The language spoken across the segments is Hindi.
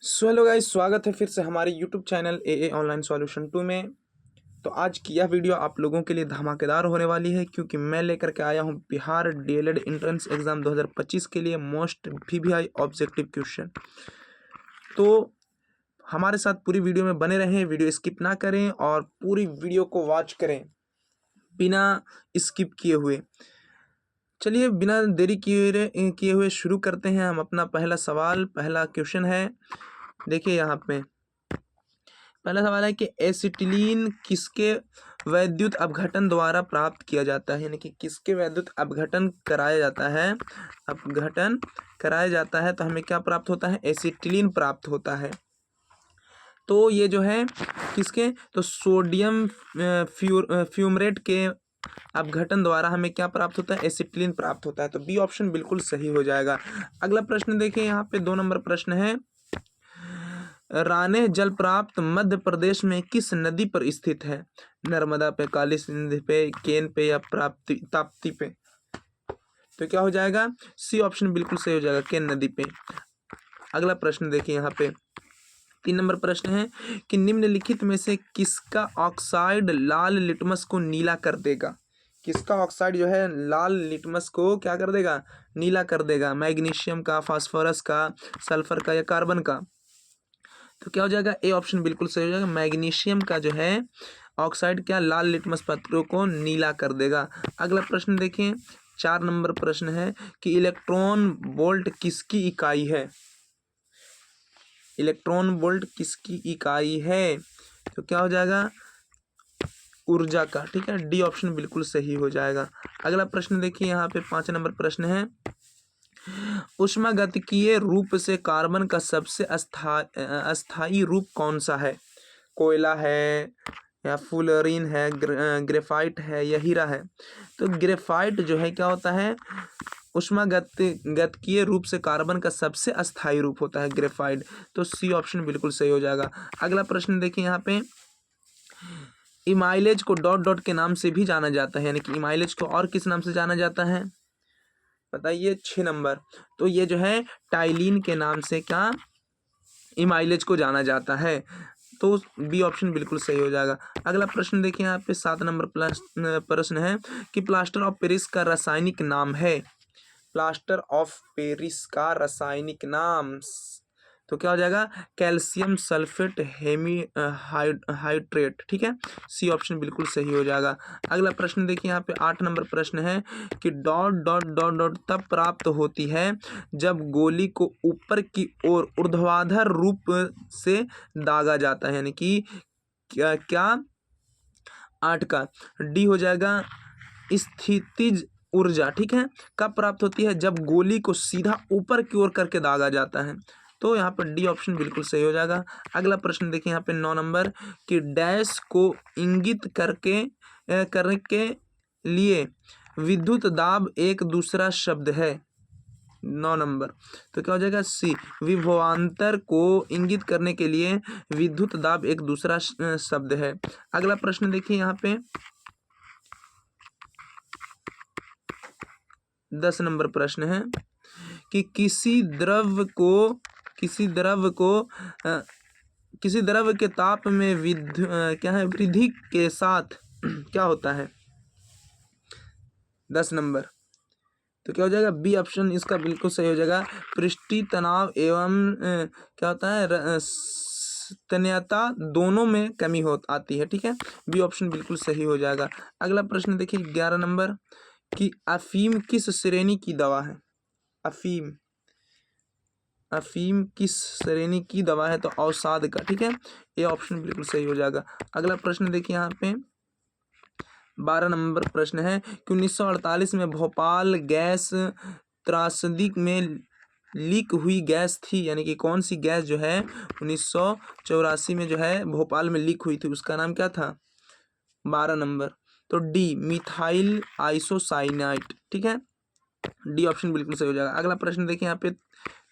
हेलो गाइस, स्वागत है फिर से हमारे यूट्यूब चैनल ए ऑनलाइन सॉल्यूशन 2 में। तो आज की यह वीडियो आप लोगों के लिए धमाकेदार होने वाली है, क्योंकि मैं लेकर के आया हूं बिहार डीएलएड एंट्रेंस एग्ज़ाम 2025 के लिए मोस्ट वीवीआई ऑब्जेक्टिव क्वेश्चन। तो हमारे साथ पूरी वीडियो में बने रहें, वीडियो स्किप ना करें और पूरी वीडियो को वॉच करें बिना स्किप किए हुए। चलिए बिना देरी किए हुए शुरू करते हैं हम अपना पहला सवाल। पहला क्वेश्चन है, देखिए यहाँ पे पहला सवाल है कि एसिटिलीन किसके वैद्युत अपघटन द्वारा प्राप्त किया जाता है, यानी कि किसके वैद्युत अपघटन कराया जाता है, अपघटन कराया जाता है तो हमें क्या प्राप्त होता है, एसिटिलीन प्राप्त होता है। तो ये जो है किसके, तो सोडियम फ्यूमरेट के अपघटन द्वारा हमें क्या प्राप्त होता है, एसिटिलीन प्राप्त होता है। तो बी ऑप्शन बिल्कुल सही हो जाएगा। अगला प्रश्न देखिए, यहाँ पे 2 नंबर प्रश्न है, राने जल प्राप्त मध्य प्रदेश में किस नदी पर स्थित है, नर्मदा पे, काली सिंध पे, केन पे या प्राप्ति ताप्ती पे। तो क्या हो जाएगा, सी ऑप्शन बिल्कुल सही हो जाएगा, केन नदी पे। अगला प्रश्न देखिए, यहाँ पे 3 नंबर प्रश्न है कि निम्नलिखित में से किसका ऑक्साइड लाल लिटमस को नीला कर देगा। किसका ऑक्साइड जो है लाल लिटमस को क्या कर देगा, नीला कर देगा। मैग्नीशियम का, फास्फोरस का, सल्फर का या कार्बन का। तो क्या हो जाएगा, ए ऑप्शन बिल्कुल सही हो जाएगा। मैग्नीशियम का जो है ऑक्साइड क्या लाल लिटमस पत्रों को नीला कर देगा। अगला प्रश्न देखिए, 4 नंबर प्रश्न है कि इलेक्ट्रॉन वोल्ट किसकी इकाई है। इलेक्ट्रॉन वोल्ट किसकी इकाई है, तो क्या हो जाएगा, ऊर्जा का। ठीक है, डी ऑप्शन बिल्कुल सही हो जाएगा। अगला प्रश्न देखिए, यहाँ पे 5 नंबर प्रश्न है, ऊष्मागतिकीय रूप से कार्बन का सबसे अस्थायी रूप कौन सा है। कोयला है या फ्लोरीन है, ग्रेफाइट है या हीरा है। तो ग्रेफाइट जो है क्या होता है, ऊष्मागतिकीय रूप से कार्बन का सबसे अस्थायी रूप होता है ग्रेफाइट। तो सी ऑप्शन बिल्कुल सही हो जाएगा। अगला प्रश्न देखिए, यहाँ पे इमाइलेज को डॉट डॉट के नाम से भी जाना जाता है, यानी कि इमाइलेज को और किस नाम से जाना जाता है बताइए, 6 नंबर। तो ये जो है टाइलिन के नाम से क्या इमाइलेज को जाना जाता है। तो बी ऑप्शन बिल्कुल सही हो जाएगा। अगला प्रश्न देखिए, यहाँ पे 7 नंबर प्रश्न है कि प्लास्टर ऑफ पेरिस का रासायनिक नाम है। प्लास्टर ऑफ पेरिस का रासायनिक नाम, तो क्या हो जाएगा, कैल्शियम सल्फेट हाइड्रेट। ठीक है, सी ऑप्शन बिल्कुल सही हो जाएगा। अगला प्रश्न देखिए, यहाँ पे 8 नंबर प्रश्न है कि डॉट डॉट डॉट डॉट तब प्राप्त होती है जब गोली को ऊपर की ओर ऊर्ध्वाधर रूप से दागा जाता है, यानी कि क्या क्या 8 का डी हो जाएगा, स्थितिज ऊर्जा। ठीक है, कब प्राप्त होती है, जब गोली को सीधा ऊपर की ओर करके दागा जाता है। तो यहाँ पर डी ऑप्शन बिल्कुल सही हो जाएगा। अगला प्रश्न देखिए, यहाँ पे 9 नंबर कि डैश को इंगित करने के लिए विद्युत दाब एक दूसरा शब्द है। 9 नंबर, तो क्या हो जाएगा, सी विभवांतर को इंगित करने के लिए विद्युत दाब एक दूसरा शब्द है। अगला प्रश्न देखिए, यहाँ पे 10 नंबर प्रश्न है कि किसी द्रव के ताप में क्या है, वृद्धि के साथ क्या होता है। 10 नंबर, तो क्या हो जाएगा, बी ऑप्शन इसका बिल्कुल सही हो जाएगा। पृष्ठीय तनाव एवं क्या होता है, तन्यता दोनों में कमी आती है। ठीक है, बी ऑप्शन बिल्कुल सही हो जाएगा। अगला प्रश्न देखिए, 11 नंबर कि अफीम किस श्रेणी की दवा है। अफीम किस श्रेणी की दवा है, तो अवसाद का। ठीक है, ये ऑप्शन बिल्कुल सही हो जाएगा। अगला प्रश्न देखिए, यहाँ पे 12 नंबर प्रश्न है कि 1948 में भोपाल गैस त्रासदी में लीक हुई गैस थी, यानी कि कौन सी गैस जो है 1984 में जो है भोपाल में लीक हुई थी, उसका नाम क्या था। 12 नंबर, तो डी मिथाइल आइसोसाइनाइड। ठीक है, डी ऑप्शन बिल्कुल सही हो जाएगा। अगला प्रश्न देखिए, यहाँ पे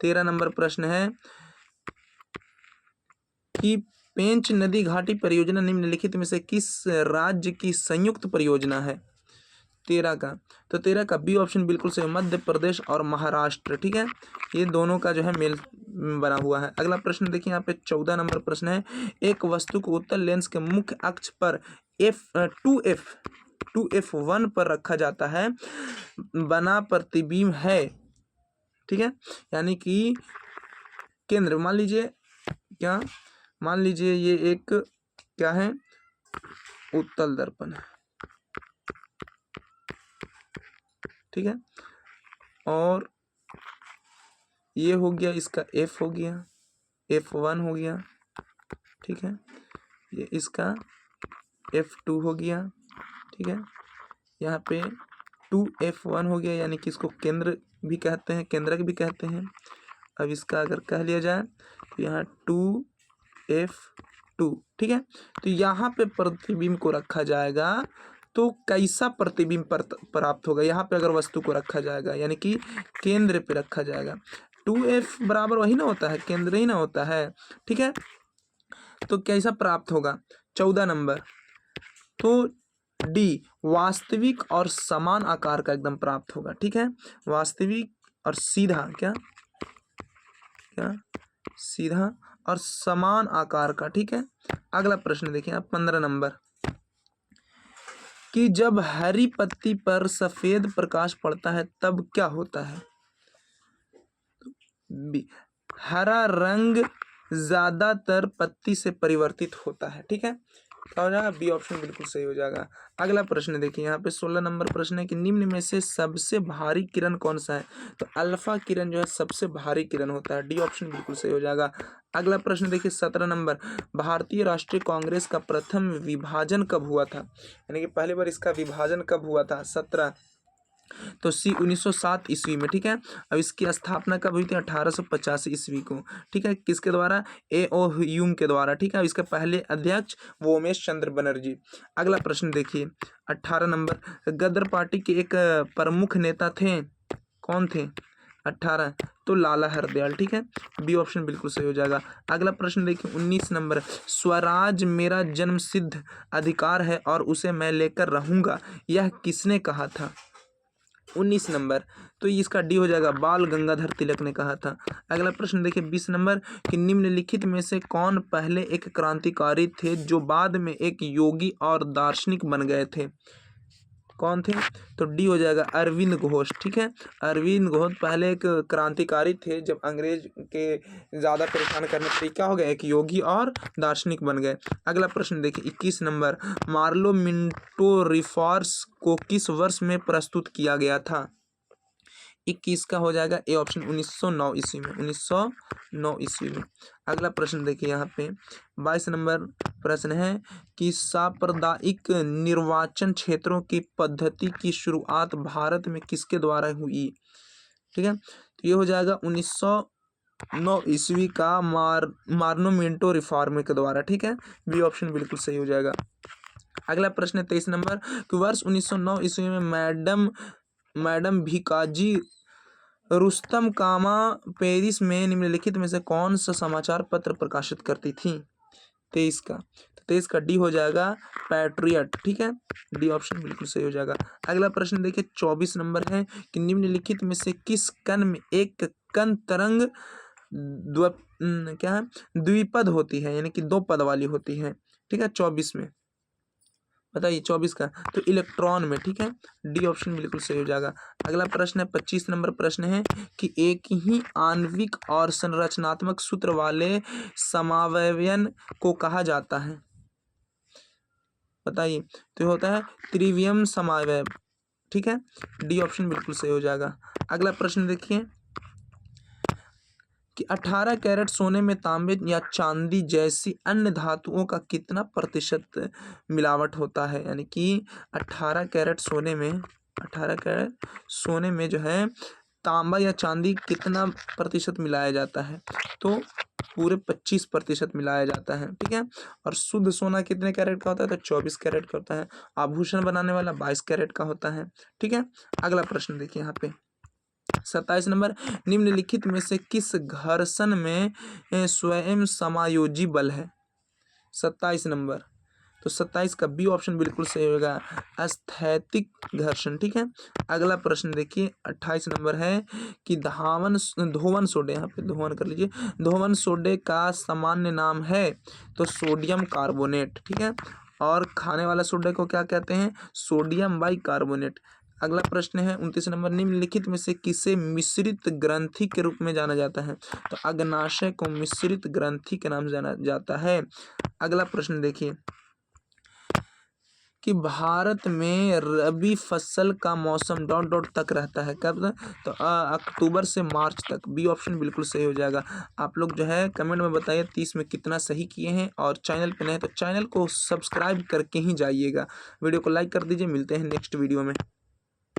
13 नंबर प्रश्न है कि पेंच नदी घाटी परियोजना निम्नलिखित में से किस राज्य की संयुक्त परियोजना है। 13 का, तो 13 का बी ऑप्शन बिल्कुल सही, मध्य प्रदेश और महाराष्ट्र। ठीक है, ये दोनों का जो है मेल बना हुआ है। अगला प्रश्न देखिए यहाँ पे 14 नंबर प्रश्न है, एक वस्तु को उत्तल लेंस के मुख्य अक्ष पर टू एफ वन पर रखा जाता है, बना प्रतिबिंब है। ठीक है, यानी कि केंद्र, मान लीजिए क्या, मान लीजिए ये एक क्या है, उत्तल दर्पण है। ठीक है, और ये हो गया इसका एफ हो गया, F1 हो गया। ठीक है, ये इसका F2 हो गया। ठीक है, यहाँ पे 2F1 हो गया, यानी कि इसको केंद्र भी कहते हैं, केंद्रक भी कहते हैं। अब इसका अगर कह लिया जाए तो यहाँ 2F2। ठीक है, तो यहाँ पे प्रतिबिंब को रखा जाएगा, तो कैसा प्रतिबिंब प्राप्त होगा, यहाँ पे अगर वस्तु को रखा जाएगा यानी कि केंद्र पे रखा जाएगा, 2F बराबर वही ना होता है, केंद्र ही ना होता है। ठीक है, तो कैसा प्राप्त होगा 14 नंबर, तो डी वास्तविक और समान आकार का एकदम प्राप्त होगा। ठीक है, वास्तविक और सीधा क्या क्या सीधा और समान आकार का। ठीक है, अगला प्रश्न देखिए आप 15 नंबर, कि जब हरी पत्ती पर सफेद प्रकाश पड़ता है तब क्या होता है। बी, हरा रंग ज्यादातर पत्ती से परिवर्तित होता है। ठीक है, क्या हो जाएगा, बी ऑप्शन बिल्कुल सही हो जाएगा। अगला प्रश्न देखिए यहाँ पे 16 नंबर प्रश्न है कि निम्न में से सबसे भारी किरण कौन सा है, तो अल्फा किरण जो है सबसे भारी किरण होता है, डी ऑप्शन बिल्कुल सही हो जाएगा। अगला प्रश्न देखिए 17 नंबर, भारतीय राष्ट्रीय कांग्रेस का प्रथम विभाजन कब हुआ था, यानी कि पहली बार इसका विभाजन कब हुआ था, 17, तो सी 1907 ईस्वी में। ठीक है, अब इसकी स्थापना कब हुई थी, 1885 ईस्वी को। ठीक है, किसके द्वारा, A.O. ह्यूम के द्वारा। ठीक है, इसके पहले अध्यक्ष वो उमेश चंद्र बनर्जी। अगला प्रश्न देखिए 18 नंबर, गदर पार्टी के एक प्रमुख नेता थे, कौन थे, 18, तो लाला हरदयाल। ठीक है, बी ऑप्शन बिल्कुल सही हो जाएगा। अगला प्रश्न देखिए 19 नंबर, स्वराज मेरा जन्मसिद्ध अधिकार है और उसे मैं लेकर रहूंगा, यह किसने कहा था, 19 नंबर, तो इसका डी हो जाएगा, बाल गंगाधर तिलक ने कहा था। अगला प्रश्न देखिए 20 नंबर, कि निम्नलिखित में से कौन पहले एक क्रांतिकारी थे जो बाद में एक योगी और दार्शनिक बन गए थे, कौन थे, तो डी हो जाएगा, अरविंद घोष। ठीक है, अरविंद घोष पहले एक क्रांतिकारी थे, जब अंग्रेज के ज़्यादा परेशान करने पर क्या हो गया, एक योगी और दार्शनिक बन गए। अगला प्रश्न देखिए 21 नंबर, मार्लो मिंटो रिफॉर्म्स को किस वर्ष में प्रस्तुत किया गया था, 21 का हो जाएगा ए ऑप्शन, 1909 ईस्वी में, 1909 ईस्वी में। अगला प्रश्न देखिए यहाँ पे 22 नंबर प्रश्न है कि सांप्रदायिक निर्वाचन क्षेत्रों की पद्धति की शुरुआत भारत में किसके द्वारा हुई। ठीक है, तो ये हो जाएगा 1909 ईस्वी का मार्लो मिंटो रिफॉर्म के द्वारा। ठीक है, बी ऑप्शन बिल्कुल सही हो जाएगा। अगला प्रश्न है 23 नंबर, कि वर्ष 1909 ईस्वी में मैडम भिकाजी रुस्तम कामा पेरिस में निम्नलिखित में से कौन सा समाचार पत्र प्रकाशित करती थी, 23 का, तो 23 का डी हो जाएगा, पैट्रियट। ठीक है, डी ऑप्शन बिल्कुल सही हो जाएगा। अगला प्रश्न देखिए 24 नंबर है, कि निम्नलिखित में से किस कण में एक कण तरंग क्या है, द्विपद होती है, यानी कि 2 पद वाली होती है। ठीक है, 24 में बताइए, 24 का, तो इलेक्ट्रॉन में। ठीक है, डी ऑप्शन बिल्कुल सही हो जाएगा। अगला प्रश्न है 25 नंबर प्रश्न है, कि एक ही आणविक और संरचनात्मक सूत्र वाले समावयवन को कहा जाता है, बताइए, तो होता है त्रिवियम समावयव। ठीक है, डी ऑप्शन बिल्कुल सही हो जाएगा। अगला प्रश्न देखिए कि 18 कैरेट सोने में तांबे या चांदी जैसी अन्य धातुओं का कितना प्रतिशत मिलावट होता है, यानी कि 18 कैरेट सोने में जो है तांबा या चांदी कितना प्रतिशत मिलाया जाता है, तो पूरे 25% मिलाया जाता है। ठीक है, और शुद्ध सोना कितने कैरेट का होता है, तो 24 कैरेट का होता है। आभूषण बनाने वाला 22 कैरेट का होता है। ठीक है, अगला प्रश्न देखिए यहाँ पे 27 नंबर, निम्नलिखित में से किस घर्षण में स्वयं समायोजी बल है, 27 नंबर, तो 27 का बी ऑप्शन बिल्कुल सही होगा, स्थैतिक घर्षण। ठीक है, अगला प्रश्न देखिए 28 नंबर है कि धोवन सोडे, यहाँ पे धोवन कर लीजिए, धोवन सोडे का सामान्य नाम है तो सोडियम कार्बोनेट। ठीक है, और खाने वाला सोडे को क्या कहते हैं, सोडियम बाइकार्बोनेट। अगला प्रश्न है 29 नंबर, निम्नलिखित में से किसे मिश्रित ग्रंथि के रूप में जाना जाता है, तो अग्नाशय को मिश्रित ग्रंथि के नाम से जाना जाता है। अगला प्रश्न देखिए कि भारत में रबी फसल का मौसम डॉट डॉट तक रहता है, कब, तो अक्टूबर से मार्च तक। बी ऑप्शन बिल्कुल सही हो जाएगा। आप लोग जो है कमेंट में बताइए 30 में कितना सही किए हैं, और चैनल पे नए तो चैनल को सब्सक्राइब करके ही जाइएगा। वीडियो को लाइक कर दीजिए, मिलते हैं नेक्स्ट वीडियो में।